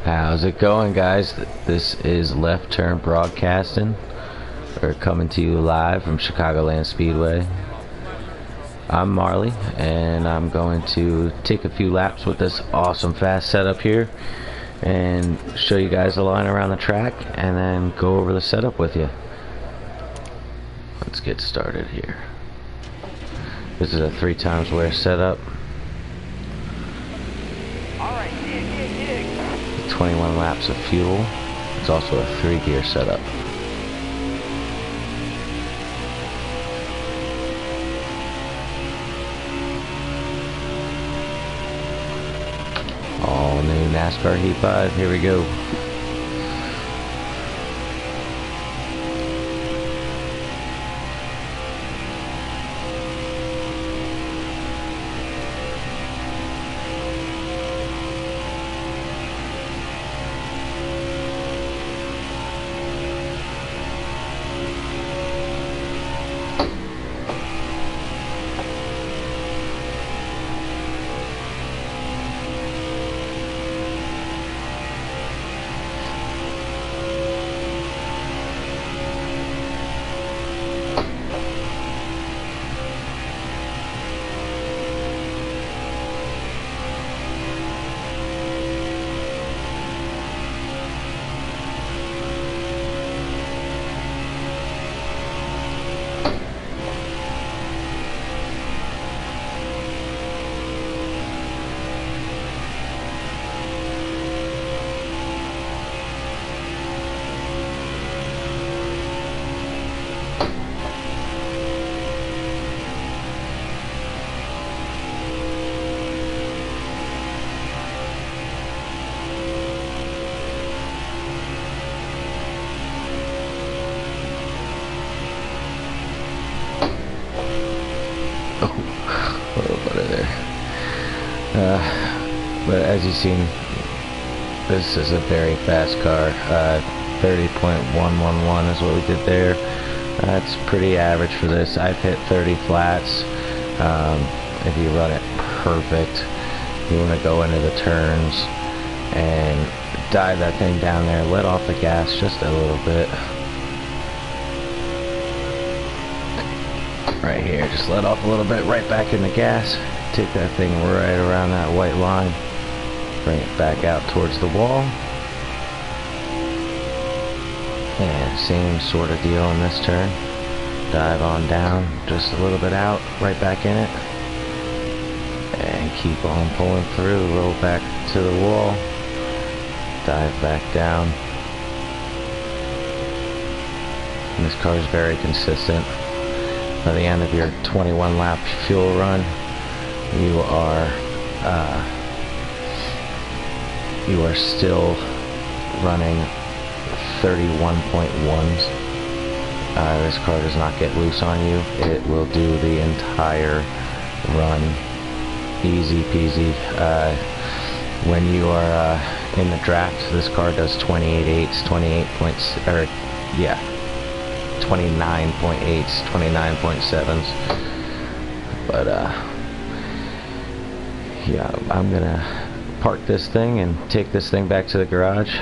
How's it going, guys? This is Left Turn Broadcasting. We're coming to you live from Chicagoland Speedway. I'm Marley, and I'm going to take a few laps with this awesome fast setup here and show you guys the line around the track and then go over the setup with you. Let's get started here. This is a 3x wear setup. 21 laps of fuel. It's also a 3-gear setup. All new Nascar Heat 5. Here we go. A little bit of there. But as you've seen, this is a very fast car. 30.111 is what we did there. That's pretty average for this. I've hit 30 flats. If you run it perfect, you want to go into the turns and dive that thing down there. Let off the gas just a little bit. Right here, just let off a little bit, right back in the gas. Take that thing right around that white line. Bring it back out towards the wall. And same sort of deal in this turn. Dive on down, just a little bit out, right back in it. And keep on pulling through, roll back to the wall. Dive back down. And this car is very consistent. By the end of your 21 lap fuel run, you are still running 31.1s. This car does not get loose on you. It will do the entire run easy peasy. When you are in the draft, this car does 28.8s, 29.8s, 29.7s. But yeah, I'm gonna park this thing and take this thing back to the garage.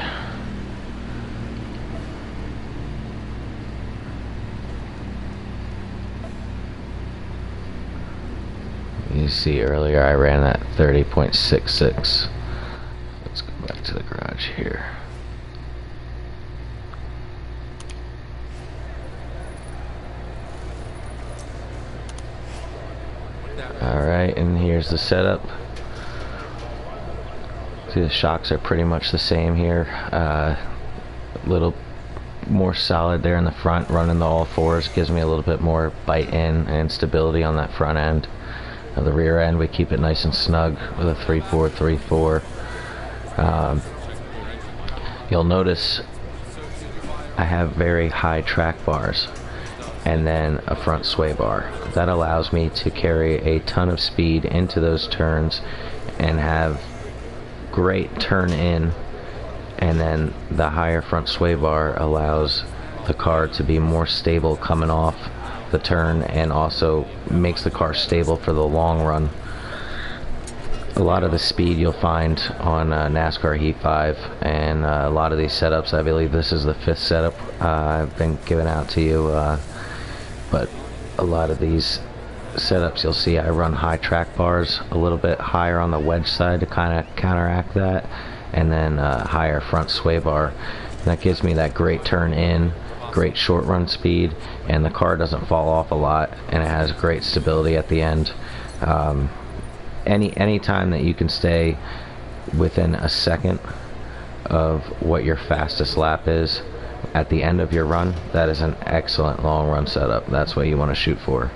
You see earlier I ran that 30.66. Let's go back to the garage here. Alright, and here's the setup. See, the shocks are pretty much the same here. A little more solid there in the front, running the all fours gives me a little bit more bite in and stability on that front end. The rear end, we keep it nice and snug with a 3.4, 3.4. You'll notice I have very high track bars and then a front sway bar. That allows me to carry a ton of speed into those turns and have great turn in, and then the higher front sway bar allows the car to be more stable coming off the turn and also makes the car stable for the long run. a lot of the speed you'll find on NASCAR Heat 5, and a lot of these setups, I believe this is the 5th setup I've been giving out to you, but a lot of these setups you'll see I run high track bars a little bit higher on the wedge side to kind of counteract that, and then higher front sway bar. And that gives me that great turn in, great short run speed, and the car doesn't fall off a lot, and it has great stability at the end. Any time that you can stay within a second of what your fastest lap is at the end of your run, that is an excellent long run setup. That's what you want to shoot for.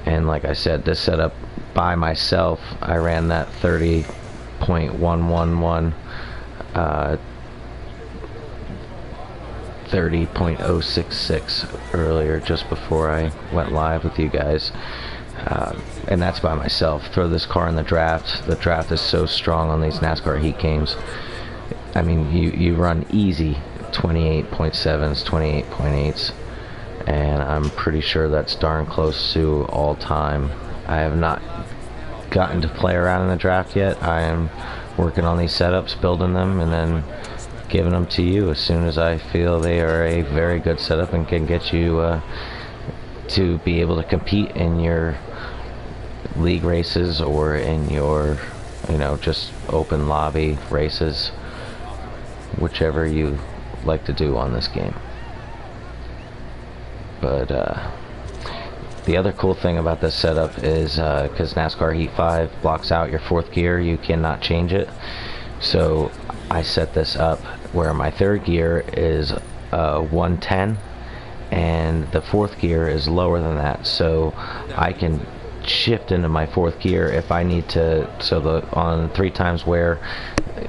And like I said, this setup by myself, I ran that 30.111 30.066 earlier, just before I went live with you guys, and that's by myself. Throw this car in the draft. The draft is so strong on these NASCAR heat games. I mean, you run easy 28.7s, 28.8s, and I'm pretty sure that's darn close to all time. I have not gotten to play around in the draft yet. I am working on these setups, building them, and then giving them to you as soon as I feel they are a very good setup and can get you to be able to compete in your league races or in your, just open lobby races, whichever you like to do on this game. But the other cool thing about this setup is because NASCAR Heat 5 blocks out your 4th gear, you cannot change it. So I set this up where my 3rd gear is 110 and the 4th gear is lower than that, so I can shift into my 4th gear if I need to. So on 3 times wear,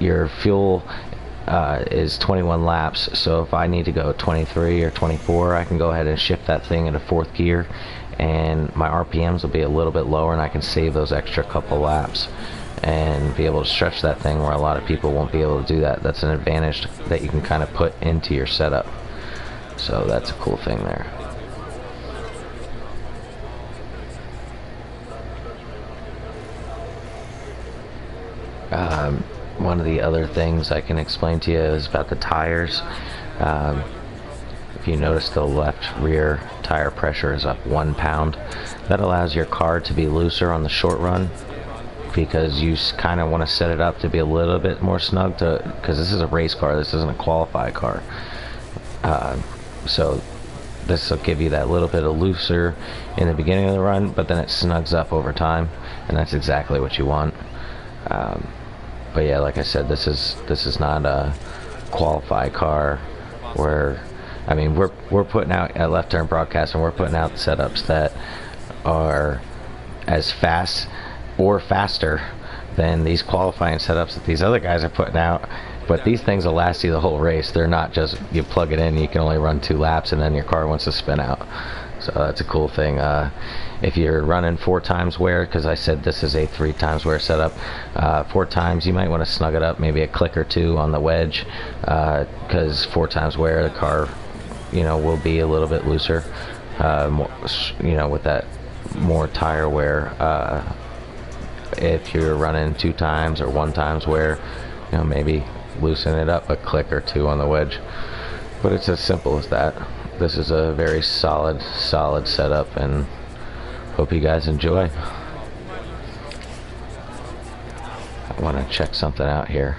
your fuel is 21 laps, so if I need to go 23 or 24, I can go ahead and shift that thing into 4th gear, and my RPMs will be a little bit lower, and I can save those extra couple laps and be able to stretch that thing where a lot of people won't be able to do that. That's an advantage that you can kind of put into your setup, so that's a cool thing there. One of the other things I can explain to you is about the tires. If you notice, the left rear tire pressure is up 1 pound. That allows your car to be looser on the short run, because you kind of want to set it up to be a little bit more snug, because this is a race car, this isn't a qualified car. So this will give you that little bit of looser in the beginning of the run, but then it snugs up over time, and that's exactly what you want. But yeah, like I said, this is not a qualified car where, I mean, we're putting out at Left Turn Broadcast, and we're putting out setups that are as fast or faster than these qualifying setups that these other guys are putting out. But these things will last you the whole race. They're not just you plug it in, you can only run 2 laps, and then your car wants to spin out. So that's a cool thing. If you're running 4 times wear, because I said this is a 3 times wear setup, 4 times, you might want to snug it up maybe a click or 2 on the wedge, because 4 times wear, the car, will be a little bit looser, with that more tire wear. If you're running 2 times or 1 times wear, maybe loosen it up a click or 2 on the wedge. But it's as simple as that. This is a very solid setup, and hope you guys enjoy. I want to check something out here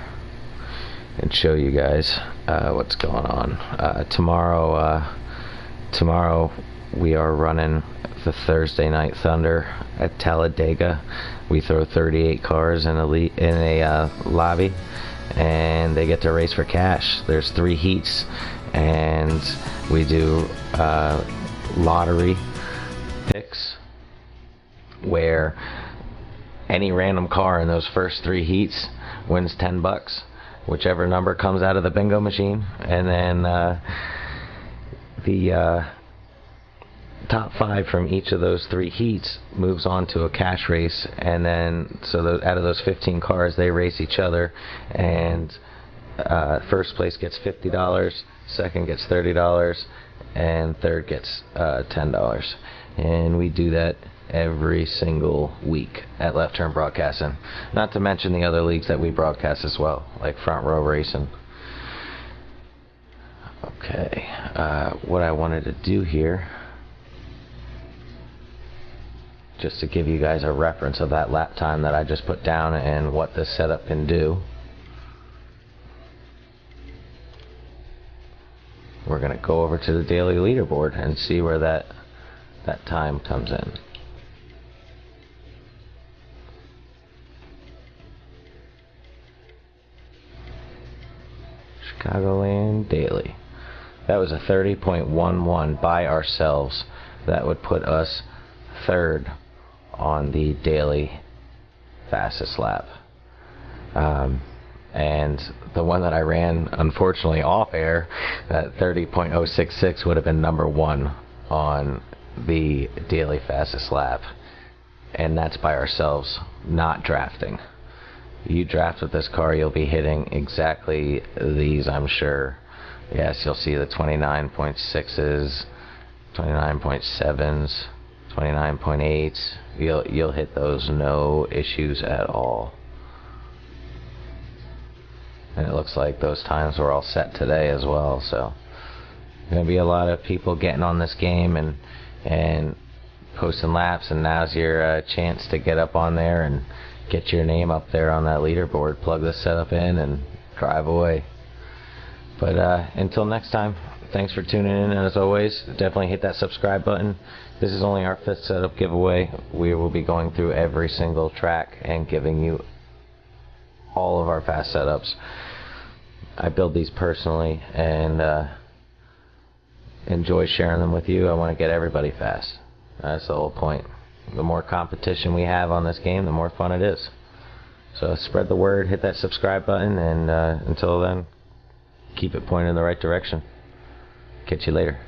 and show you guys what's going on. Tomorrow we are running the Thursday Night Thunder at Talladega. We throw 38 cars in a lobby, and they get to race for cash. There's 3 heats, and we do lottery picks where any random car in those first 3 heats wins $10, whichever number comes out of the bingo machine, and then the top 5 from each of those 3 heats moves on to a cash race, and then out of those 15 cars, they race each other, and first place gets $50, second gets $30, and third gets $10. And we do that every single week at Left Turn Broadcasting. Not to mention the other leagues that we broadcast as well, like Front Row Racing. Okay, what I wanted to do here, just to give you guys a reference of that lap time that I just put down and what this setup can do. We're going to go over to the daily leaderboard and see where that time comes in. Chicagoland daily. That was a 30.11 by ourselves. That would put us third on the daily fastest lap. And the one that I ran, unfortunately off air, that 30.066 would have been number one on the daily fastest lap. And that's by ourselves, not drafting. You draft with this car, you'll be hitting exactly these, I'm sure. Yes, you'll see the 29.6s, 29.7s, 29.8s. You'll hit those, no issues at all. And it looks like those times were all set today as well. So going to be a lot of people getting on this game and posting laps. And now's your chance to get up on there and get your name up there on that leaderboard. Plug this setup in and drive away. But until next time, thanks for tuning in, and as always, definitely hit that subscribe button. This is only our 5th setup giveaway. We will be going through every single track and giving you all of our fast setups. I build these personally and enjoy sharing them with you. I want to get everybody fast. That's the whole point. The more competition we have on this game, the more fun it is. So spread the word, hit that subscribe button, and until then, keep it pointed in the right direction. Catch you later.